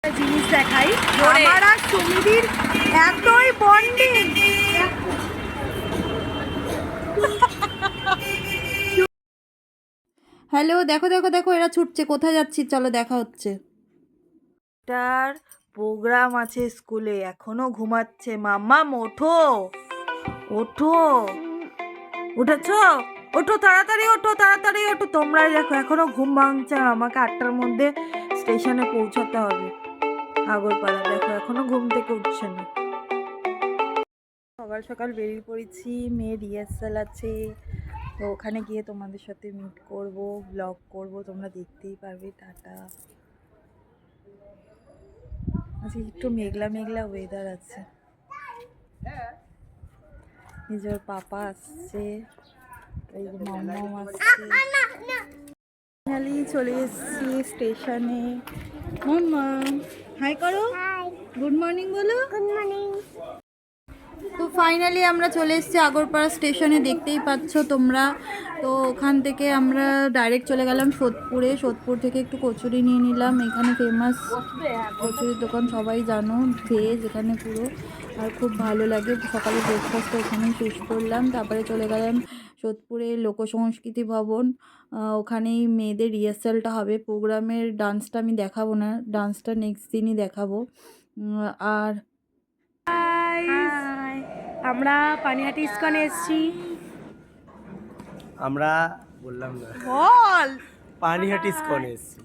জিনিস দেখাই, আমার আর সুমিদির এতই বন্ডিং। হ্যালো, দেখো দেখো দেখো, এরা ছুটছে, কোথায় যাচ্ছি চলো দেখা হচ্ছে। তার প্রোগ্রাম আছে স্কুলে, এখনো ঘুমাচ্ছে। মাম্মাম ওঠো ওঠো, উঠেছো? ওঠো তাড়াতাড়ি, ওঠো তাড়াতাড়ি ওঠো। তোমরাই দেখো এখনো ঘুম ভাঙছে, আমাকে 8টার মধ্যে স্টেশনে পৌঁছাতে হবে আগরপাড়া। দেখো এখনো ঘুম থেকে উঠছে না। সকাল সকাল বেরিয়ে পড়েছি, মেয়ের রিহার্সাল আছে, তো ওখানে গিয়ে তোমাদের সাথে মিট করব, ব্লগ করব, তোমরা দেখতেই পারবে। টাটা। আজকে একটু মেঘলা মেঘলা ওয়েদার আছে। নিজের পাপা আসছে, এই যে মাম্মাম আসছে। ফাইনালি চলে এসেছি স্টেশনে। মাম্মা হাই করো, গুড মর্নিং বলো। Good morning. তো ফাইনালি আমরা চলে এসেছি আগরপাড়া স্টেশনে, দেখতেই পাচ্ছ তোমরা। তো ওখান থেকে আমরা ডাইরেক্ট চলে গেলাম সোদপুরে। সোদপুর থেকে একটু কচুরি নিয়ে নিলাম, এখানে ফেমাস কচুরির দোকান, সবাই জানো, ভেজ এখানে পুরো, আর খুব ভালো লাগে। সকালে ব্রেকফাস্টটা ওখানেই শেষ করলাম, তারপরে চলে গেলাম সোদপুরে লোকসংস্কৃতি ভবন। ওখানেই মেয়েদের রিহার্সালটা হবে। প্রোগ্রামের ডান্সটা আমি দেখাবো না, ডান্সটা নেক্সট দিনই দেখাবো। আর আমরা পানিহাটি ইস্কনে এসেছি। আমরা বললাম না, বল। পানিহাটি ইস্কনে এসেছি।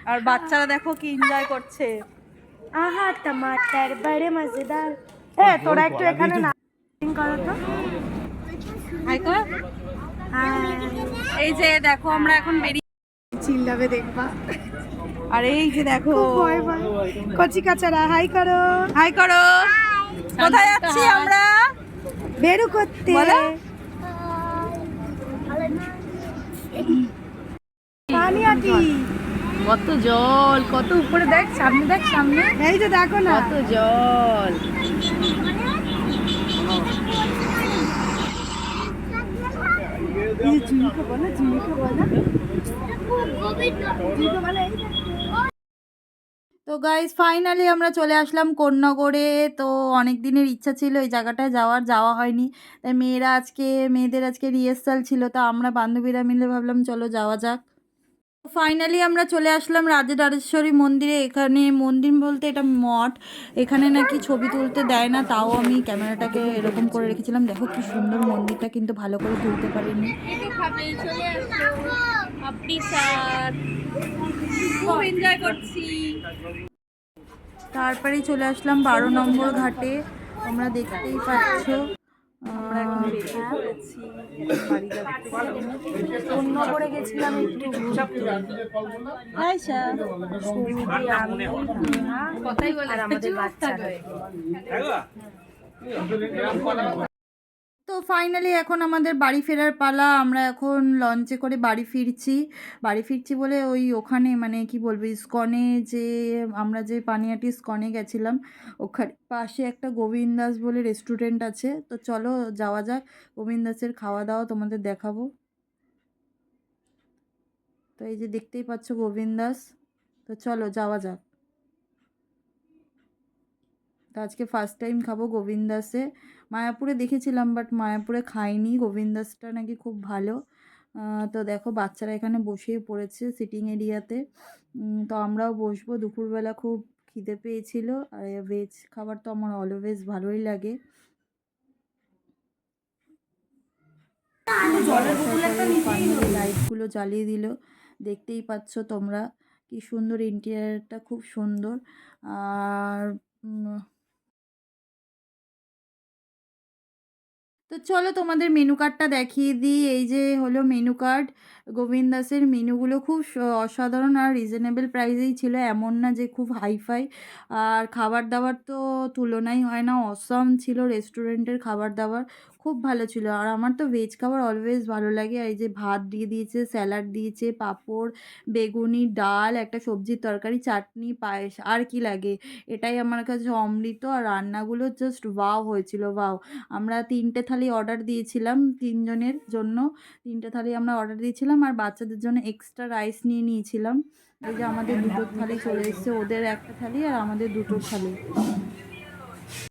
আর বাচ্চারা দেখো কি এনজয় করছে। আহা টমাটার বড়ে মজেদার। তোরা একটু এখানে না করো তো। হাই কর। এই যে দেখো আমরা এখন বেরিয়ে চিল্লাবে দেখবা। আর এই যে দেখো কচি কাচারা, হাই করো, হাই করো। কোথায় যাচ্ছি আমরা? বেরু করতে। পানিহাটি। কত জল, কত উপরে, দেখ সামনে, দেখ সামনে, এই যে দেখো না কত জল। তো গাইজ ফাইনালি আমরা চলে আসলাম কোন্নগরে। তো অনেক দিনের ইচ্ছা ছিল এই জায়গাটায় যাওয়ার, যাওয়া হয়নি। তাই মেয়েদের আজকে রিহার্সাল ছিল, তো আমরা বান্ধবীরা মিলে ভাবলাম চলো যাওয়া যাক। ফাইনালি আমরা চলে আসলাম রাজরাজেশ্বরী মন্দিরে। এখানে মন্দির বলতে এটা মঠ, এখানে নাকি ছবি তুলতে দেয় না, তাও আমি ক্যামেরাটাকে এরকম করে রেখেছিলাম। দেখো কি সুন্দর মন্দিরটা, কিন্তু ভালো করে তুলতে পারিনি। খুব এনজয় করছি। তারপরেই চলে আসলাম 12 নম্বর ঘাটে, তোমরা দেখতেই পাচ্ছ। আমরা এখন বেরিয়ে পড়েছি, বাড়ি যাচ্ছি। কোন্নগরে গেছিলাম একটু ঘুরতে। আয়শা, সুমিদি, আমি, আর আমাদের বাচ্চারা। তো ফাইনালি এখন আমাদের বাড়ি ফেরার পালা। আমরা এখন লঞ্চে করে বাড়ি ফিরছি বলে ওখানে মানে কি বলবো, ইস্কনে যে আমরা যে পানিহাটি ইস্কনে গেছিলাম, ওখানে পাশে একটা গোবিন্দাস বলে রেস্টুরেন্ট আছে। তো চলো যাওয়া যাক, গোবিন্দাসের খাওয়া দাওয়া তোমাদের দেখাবো। তো এই যে দেখতেই পাচ্ছ গোবিন্দাস, তো চলো যাওয়া যাক। তো আজকে ফার্স্ট টাইম খাবো গোবিন্দাসে। মায়াপুরে দেখেছিলাম বাট মায়াপুরে খাইনি। গোবিন্দাসটা নাকি খুব ভালো। তো দেখো বাচ্চারা এখানে বসেই পড়েছে সিটিং এরিয়াতে। তো আমরাও বসবো। দুপুরবেলা খুব খিদে পেয়েছিল, আর ভেজ খাবার তো আমার অলওয়েজ ভালোই লাগে। লাইটগুলো জ্বালিয়ে দিল, দেখতেই পাচ্ছ তোমরা কি সুন্দর, ইন্টেরিয়রটা খুব সুন্দর। আর তো চলো তোমাদের মেনু কার্ডটা দেখিয়ে দিই। এই যে হলো মেনু কার্ড। গোবিন্দাসের মেনুগুলো খুব অসাধারণ আর রিজনেবল প্রাইসেই ছিল, এমন না যে খুব হাইফাই। আর খাবার দাবার তো তুলনাই হয় না, অসাম ছিল রেস্টুরেন্টের খাবার দাবার, খুব ভালো ছিল। আর আমার তো ভেজ খাবার অলওয়েজ ভালো লাগে। আর এই যে ভাত দিয়ে দিয়েছে, স্যালাড দিয়েছে, পাঁপড়, বেগুনি, ডাল, একটা সবজির তরকারি, চাটনি, পায়েস। আর কি লাগে? এটাই আমার কাছে অমৃত। আর রান্নাগুলো জাস্ট ওয়াও হয়েছিল, ওয়াও! আমরা ৩ টে থালি অর্ডার দিয়েছিলাম ৩ জনের জন্য। ৩ টে থালি আমরা অর্ডার দিয়েছিলাম আর বাচ্চাদের জন্য এক্সট্রা রাইস নিয়ে নিয়েছিলাম। এই যে আমাদের ২ টো থালি চলে এসেছে, ওদের ১ টা থালি আর আমাদের ২ টো থালি।